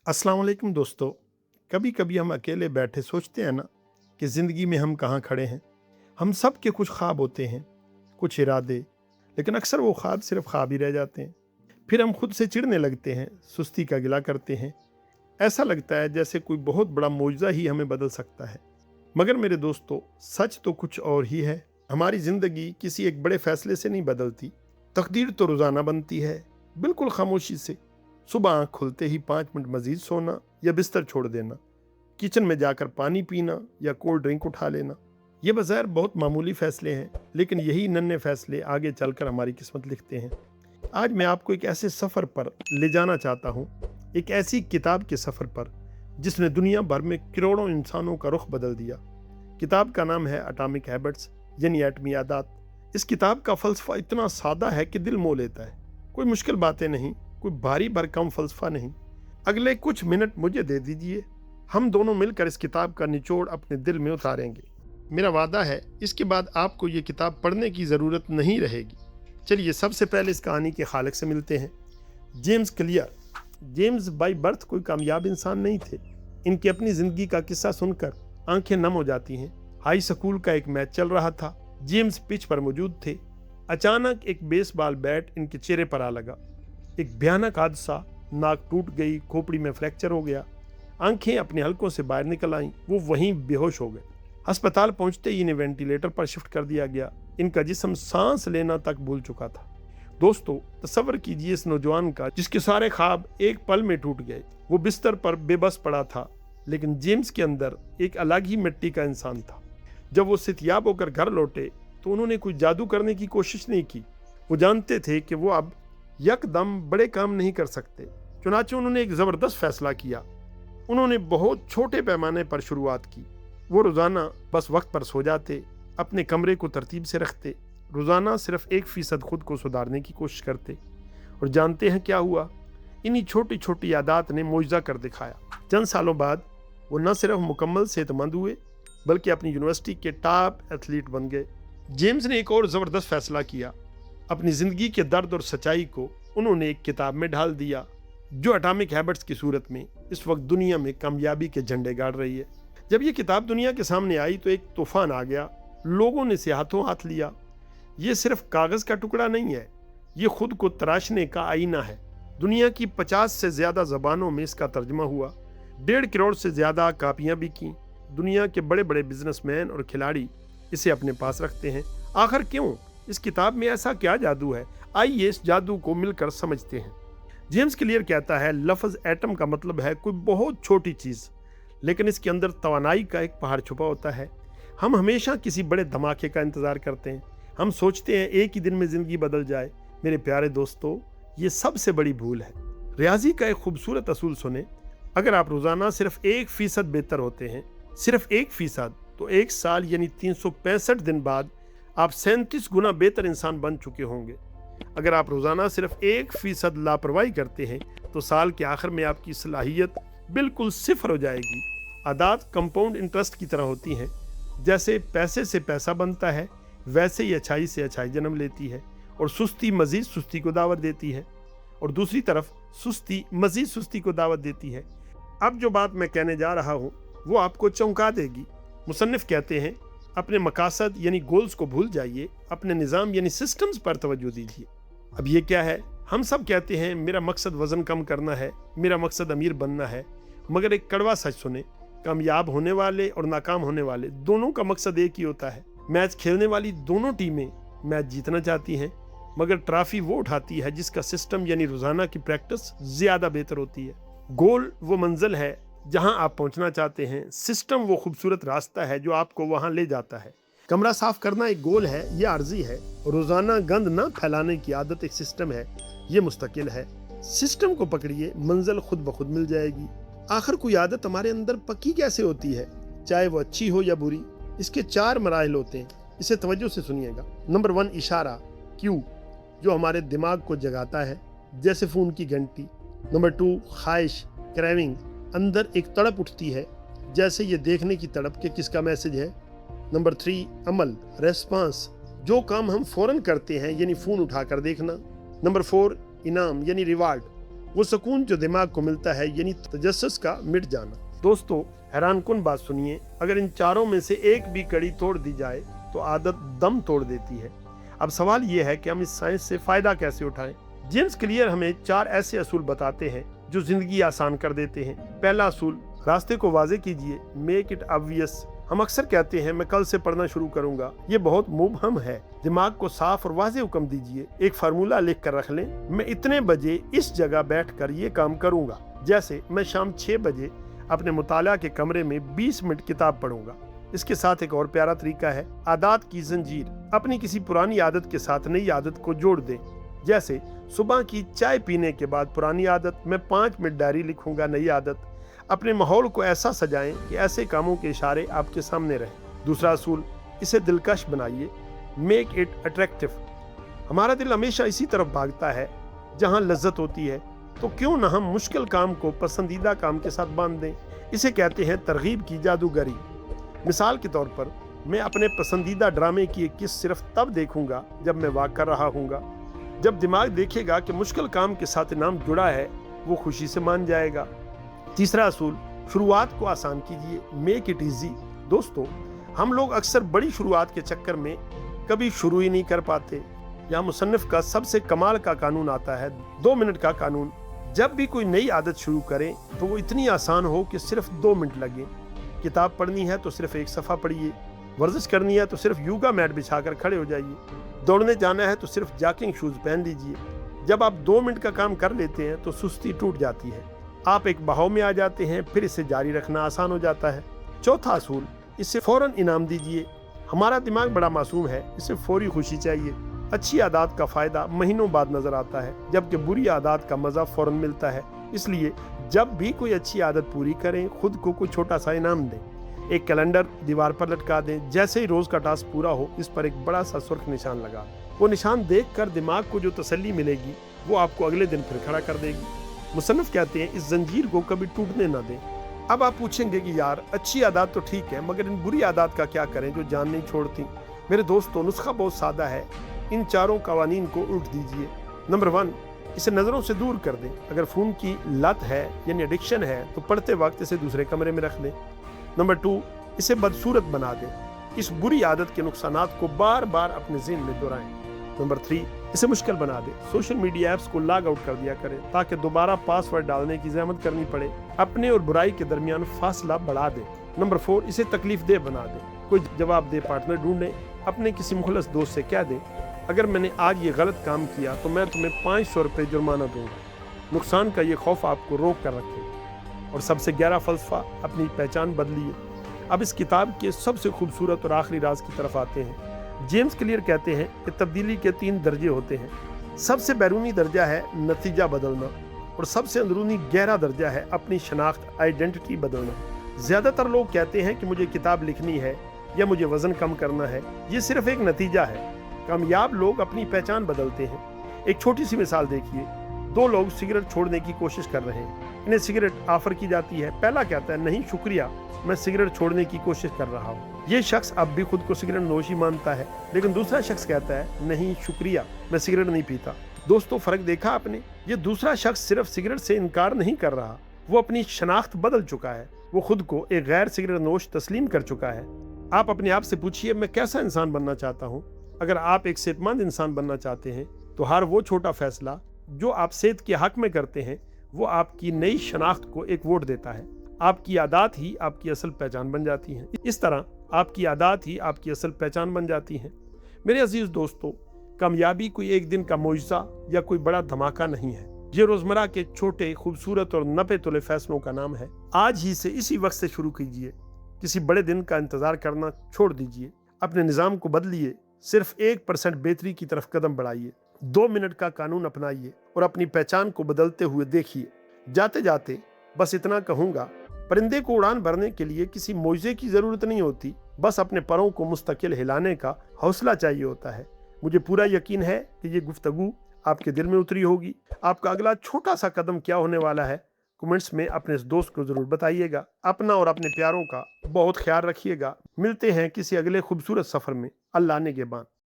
अस्सलाम वालेकुम दोस्तों। कभी कभी हम अकेले बैठे सोचते हैं ना कि ज़िंदगी में हम कहाँ खड़े हैं। हम सब के कुछ ख्वाब होते हैं, कुछ इरादे, लेकिन अक्सर वो ख्वाब सिर्फ ख्वाब ही रह जाते हैं। फिर हम खुद से चिढ़ने लगते हैं, सुस्ती का गिला करते हैं। ऐसा लगता है जैसे कोई बहुत बड़ा मौजज़ा ही हमें बदल सकता है। मगर मेरे दोस्तों, सच तो कुछ और ही है। हमारी ज़िंदगी किसी एक बड़े फैसले से नहीं बदलती। तकदीर तो रोज़ाना बनती है, बिल्कुल खामोशी से। सुबह आँख खुलते ही 5 मिनट मज़ीद सोना या बिस्तर छोड़ देना, किचन में जाकर पानी पीना या कोल्ड ड्रिंक उठा लेना। ये बज़ाहिर बहुत मामूली फ़ैसले हैं, लेकिन यही नन्हे फ़ैसले आगे चलकर हमारी किस्मत लिखते हैं। आज मैं आपको एक ऐसे सफ़र पर ले जाना चाहता हूँ, एक ऐसी किताब के सफ़र पर जिसने दुनिया भर में करोड़ों इंसानों का रुख बदल दिया। किताब का नाम है एटॉमिक हैबिट्स, यानी एटमी आदत। इस किताब का फ़लसफ़ा इतना सादा है कि दिल मोह लेता है। कोई मुश्किल बातें नहीं, कोई भारी भरकम फ़लसफ़ा नहीं। अगले कुछ मिनट मुझे दे दीजिए, हम दोनों मिलकर इस किताब का निचोड़ अपने दिल में उतारेंगे। मेरा वादा है, इसके बाद आपको ये किताब पढ़ने की ज़रूरत नहीं रहेगी। चलिए सबसे पहले इस कहानी के खालिक से मिलते हैं, James clear. James by birth कोई कामयाब इंसान नहीं थे। इनकी अपनी ज़िंदगी का किस्सा सुनकर आंखें नम हो जाती हैं। हाई स्कूल का एक मैच चल रहा था। जेम्स पिच पर मौजूद थे। अचानक एक बेसबॉल बैट इनके चेहरे पर आ लगा। एक भयानक हादसा, नाक टूट गई, खोपड़ी में फ्रैक्चर हो गया, आंखें अपने हलकों से बाहर निकल आईं। वो वहीं बेहोश हो गए। अस्पताल पहुंचते ही इन्हें वेंटिलेटर पर शिफ्ट कर दिया गया। इनका जिस्म सांस लेना तक भूल चुका था। दोस्तों, तसव्वुर कीजिए इस नौजवान का जिसके सारे ख्वाब एक पल में टूट गए। वो बिस्तर पर बेबस पड़ा था, लेकिन जेम्स के अंदर एक अलग ही मिट्टी का इंसान था। जब वो सेहतयाब होकर घर लौटे तो उन्होंने कोई जादू करने की कोशिश नहीं की। वो जानते थे कि वो अब यकदम बड़े काम नहीं कर सकते। चुनांचे उन्होंने एक ज़बरदस्त फैसला किया। उन्होंने बहुत छोटे पैमाने पर शुरुआत की। वो रोज़ाना बस वक्त पर सो जाते, अपने कमरे को तरतीब से रखते, रोज़ाना सिर्फ 1% खुद को सुधारने की कोशिश करते। और जानते हैं क्या हुआ? इन्हीं छोटी छोटी आदत ने मोइज़ा कर दिखाया। चंद सालों बाद वो न सिर्फ मुकम्मल सेहतमंद हुए, बल्कि अपनी यूनिवर्सिटी के टॉप एथलीट बन गए। जेम्स ने एक और ज़बरदस्त फैसला किया। अपनी ज़िंदगी के दर्द और सच्चाई को उन्होंने एक किताब में ढाल दिया, जो एटॉमिक हैबिट्स की सूरत में इस वक्त दुनिया में कामयाबी के झंडे गाड़ रही है। जब ये किताब दुनिया के सामने आई तो एक तूफान आ गया। लोगों ने इसे हाथों हाथ लिया। ये सिर्फ कागज़ का टुकड़ा नहीं है, ये खुद को तराशने का आईना है। दुनिया की 50 से ज़्यादा ज़बानों में इसका तर्जमा हुआ। 1.5 करोड़ से ज़्यादा कापियाँ बिकीं। दुनिया के बड़े बड़े बिजनेसमैन और खिलाड़ी इसे अपने पास रखते हैं। आखिर क्यों? इस किताब में ऐसा क्या जादू है? आइए इस जादू को मिलकर समझते हैं। जेम्स क्लियर कहता है, लफ्ज़ एटम का मतलब है कोई बहुत छोटी चीज़, लेकिन इसके अंदर तवानाई का एक पहाड़ छुपा होता है। हम हमेशा किसी बड़े धमाके का इंतज़ार करते हैं। हम सोचते हैं एक ही दिन में ज़िंदगी बदल जाए। मेरे प्यारे दोस्तों, ये सबसे बड़ी भूल है। रियाजी का एक खूबसूरत असूल सुने, अगर आप रोज़ाना सिर्फ 1% बेहतर होते हैं, सिर्फ 1%, तो 1 साल यानी 365 दिन बाद आप 37 गुना बेहतर इंसान बन चुके होंगे। अगर आप रोज़ाना सिर्फ 1% लापरवाही करते हैं तो साल के आखिर में आपकी सलाहियत बिल्कुल सिफर हो जाएगी। आदत कंपाउंड इंटरेस्ट की तरह होती हैं। जैसे पैसे से पैसा बनता है, वैसे ही अच्छाई से अच्छाई जन्म लेती है, और सुस्ती मज़ीद सुस्ती को दावत देती है, और दूसरी तरफ सुस्ती मज़ीद सुस्ती को दावत देती है। अब जो बात मैं कहने जा रहा हूँ वो आपको चौंका देगी। मुसन्निफ़ कहते हैं, अपने मकासद यानी गोल्स को भूल जाइए, अपने निज़ाम यानी सिस्टम्स पर तवज्जो दीजिए। अब ये क्या है? हम सब कहते हैं मेरा मकसद वज़न कम करना है, मेरा मकसद अमीर बनना है। मगर एक कड़वा सच सुने, कामयाब होने वाले और नाकाम होने वाले दोनों का मकसद एक ही होता है। मैच खेलने वाली दोनों टीमें मैच जीतना चाहती हैं, मगर ट्रॉफी वो उठाती है जिसका सिस्टम यानी रोज़ाना की प्रैक्टिस ज़्यादा बेहतर होती है। गोल वो मंजिल है जहां आप पहुंचना चाहते हैं, सिस्टम वो खूबसूरत रास्ता है जो आपको वहां ले जाता है। कमरा साफ करना एक गोल है, ये आर्जी है। रोज़ाना गंद ना फैलाने की आदत एक सिस्टम है, ये मुस्तकिल है। सिस्टम को पकड़िए, मंजिल खुद ब खुद मिल जाएगी। आखिर कोई आदत हमारे अंदर पक्की कैसे होती है, चाहे वो अच्छी हो या बुरी? इसके 4 मराहिल होते हैं, इसे तवज्जो से सुनिएगा। नंबर 1, इशारा, क्यू, जो हमारे दिमाग को जगाता है, जैसे फ़ोन की घंटी। नंबर 2, ख्वाहिश, क्रेविंग, अंदर एक तड़प उठती है, जैसे ये देखने की तड़प कि किसका मैसेज है। नंबर 3, अमल, रेस्पॉन्स, जो काम हम फौरन करते हैं, यानी फ़ोन उठाकर देखना। नंबर 4, इनाम यानी रिवार्ड, वो सुकून जो दिमाग को मिलता है, यानी तजस्सुस का मिट जाना। दोस्तों, हैरान कुन बात सुनिए, अगर इन चारों में से एक भी कड़ी तोड़ दी जाए तो आदत दम तोड़ देती है। अब सवाल यह है कि हम इस साइंस से फायदा कैसे उठाएं। जेम्स क्लियर हमें 4 ऐसे असूल बताते हैं जो जिंदगी आसान कर देते हैं। पहला असूल, रास्ते को वाज़ेह कीजिए, मेक इट ऑब्वियस। हम अक्सर कहते हैं मैं कल से पढ़ना शुरू करूंगा, ये बहुत मुबहम है। दिमाग को साफ और वाज़ेह हुक्म दीजिए। एक फार्मूला लिख कर रख लें, मैं इतने बजे इस जगह बैठकर ये काम करूंगा। जैसे मैं शाम 6 बजे अपने मुताला के कमरे में 20 मिनट किताब पढ़ूंगा। इसके साथ एक और प्यारा तरीका है, आदत की जंजीर। अपनी किसी पुरानी आदत के साथ नई आदत को जोड़ दें। जैसे सुबह की चाय पीने के बाद पुरानी आदत, मैं 5 मिनट डायरी लिखूंगा। नई आदत, अपने माहौल को ऐसा सजाएं कि ऐसे कामों के इशारे आपके सामने रहें। दूसरा असूल, इसे दिलकश बनाइए, मेक इट अट्रैक्टिव। हमारा दिल हमेशा इसी तरफ भागता है जहां लज्जत होती है, तो क्यों ना हम मुश्किल काम को पसंदीदा काम के साथ बांध दें। इसे कहते हैं तरगीब की जादूगरी। मिसाल के तौर पर, मैं अपने पसंदीदा ड्रामे की एक किस्त सिर्फ तब देखूंगा जब मैं वॉक कर रहा हूँगा। जब दिमाग देखेगा कि मुश्किल काम के साथ इनाम जुड़ा है, वो खुशी से मान जाएगा। तीसरा असूल, शुरुआत को आसान कीजिए, मेक इट इजी। दोस्तों, हम लोग अक्सर बड़ी शुरुआत के चक्कर में कभी शुरू ही नहीं कर पाते। यहाँ मुसन्निफ का सबसे कमाल का कानून आता है, 2 मिनट का कानून। जब भी कोई नई आदत शुरू करें तो वो इतनी आसान हो कि सिर्फ 2 मिनट लगे। किताब पढ़नी है तो सिर्फ 1 सफ़ा पढ़िए, वर्जिश करनी है तो सिर्फ योगा मैट बिछाकर खड़े हो जाइए, दौड़ने जाना है तो सिर्फ जॉगिंग शूज पहन लीजिए। जब आप 2 मिनट का काम कर लेते हैं तो सुस्ती टूट जाती है, आप एक बहाव में आ जाते हैं, फिर इसे जारी रखना आसान हो जाता है। चौथा असूल, इससे फौरन इनाम दीजिए। हमारा दिमाग बड़ा मासूम है, इसे फौरी खुशी चाहिए। अच्छी आदत का फायदा महीनों बाद नजर आता है, जबकि बुरी आदत का मजा फौरन मिलता है। इसलिए जब भी कोई अच्छी आदत पूरी करें, खुद को कोई छोटा सा इनाम दें। एक कैलेंडर दीवार पर लटका दें, जैसे ही रोज का टास्क पूरा हो, इस पर एक बड़ा सा सुर्ख निशान लगा। वो निशान देखकर दिमाग को जो तसल्ली मिलेगी, वो आपको अगले दिन फिर खड़ा कर देगी। मुसन्निफ कहते हैं, इस जंजीर को कभी टूटने ना दें। अब आप पूछेंगे कि यार, अच्छी आदत तो ठीक है, मगर इन बुरी आदत का क्या करें जो जान नहीं छोड़ती। मेरे दोस्तों, नुस्खा बहुत सादा है। इन चारों कवानीन को उल्ट दीजिए। नंबर 1, इसे नज़रों से दूर कर दें। अगर फ़ोन की लत है यानी एडिक्शन है तो पढ़ते वक्त इसे दूसरे कमरे में रख दें। नंबर 2, इसे बदसूरत बना दें। इस बुरी आदत के नुकसानात को बार बार अपने ज़हन में दोहराएं। नंबर 3, इसे मुश्किल बना दें। सोशल मीडिया ऐप्स को लॉग आउट कर दिया करें ताकि दोबारा पासवर्ड डालने की ज़हमत करनी पड़े। अपने और बुराई के दरमियान फासला बढ़ा दें। नंबर 4, इसे तकलीफ दे बना दें। कोई जवाबदेह पार्टनर ढूंढें। अपने किसी मुखलस दोस्त से कह दें, अगर मैंने आज ये गलत काम किया तो मैं तुम्हें 500 रुपये जुर्माना दूंगा। नुकसान का ये खौफ आपको रोक कर रखे। और सबसे गहरा फलसफा, अपनी पहचान बदलिए। अब इस किताब के सबसे खूबसूरत और आखिरी राज की तरफ आते हैं। जेम्स क्लियर कहते हैं कि तब्दीली के 3 दर्जे होते हैं। सबसे बैरूनी दर्जा है नतीजा बदलना, और सबसे अंदरूनी गहरा दर्जा है अपनी शनाख्त, आइडेंटिटी बदलना। ज़्यादातर लोग कहते हैं कि मुझे किताब लिखनी है या मुझे वज़न कम करना है। ये सिर्फ एक नतीजा है। कामयाब लोग अपनी पहचान बदलते हैं। एक छोटी सी मिसाल देखिए, 2 लोग सिगरेट छोड़ने की कोशिश कर रहे हैं। इन्हें सिगरेट ऑफर की जाती है। पहला कहता है, नहीं शुक्रिया, मैं सिगरेट छोड़ने की कोशिश कर रहा हूँ। ये शख्स अब भी खुद को सिगरेट नोशी मानता है, लेकिन दूसरा शख्स कहता है, नहीं शुक्रिया, मैं सिगरेट नहीं पीता। दोस्तों, फर्क देखा आपने? ये दूसरा शख्स सिर्फ सिगरेट से इनकार नहीं कर रहा, वो अपनी शनाख्त बदल चुका है। वो खुद को एक गैर सिगरेट नोश तस्लीम कर चुका है। आप अपने आप से पूछिए, मैं कैसा इंसान बनना चाहता हूँ? अगर आप एक सेहतमंद इंसान बनना चाहते हैं तो हर वो छोटा फैसला जो आप सेहत के हक में करते हैं, वो आपकी नई शनाख्त को एक वोट देता है। आपकी आदत ही आपकी असल पहचान बन जाती है। इस तरह आपकी आदत ही आपकी असल पहचान बन जाती है। मेरे अजीज दोस्तों, कामयाबी कोई एक दिन का मोइज़ा या कोई बड़ा धमाका नहीं है। ये रोजमर्रा के छोटे, खूबसूरत और नपे तुले फैसलों का नाम है। आज ही से, इसी वक्त से शुरू कीजिए। किसी बड़े दिन का इंतजार करना छोड़ दीजिए। अपने निज़ाम को बदलिए। सिर्फ 1% बेहतरी की तरफ कदम बढ़ाइए। 2 मिनट का कानून अपनाइए और अपनी पहचान को बदलते हुए देखिए। जाते जाते बस इतना कहूँगा, परिंदे को उड़ान भरने के लिए किसी मोइज़े की ज़रूरत नहीं होती, बस अपने परों को मुस्तकिल हिलाने का हौसला चाहिए होता है। मुझे पूरा यकीन है कि ये गुफ्तगू आपके दिल में उतरी होगी। आपका अगला छोटा सा कदम क्या होने वाला है, कमेंट्स में अपने इस दोस्त को ज़रूर बताइएगा। अपना और अपने प्यारों का बहुत ख्याल रखिएगा। मिलते हैं किसी अगले खूबसूरत सफ़र में। अल्लाह ने के बाद।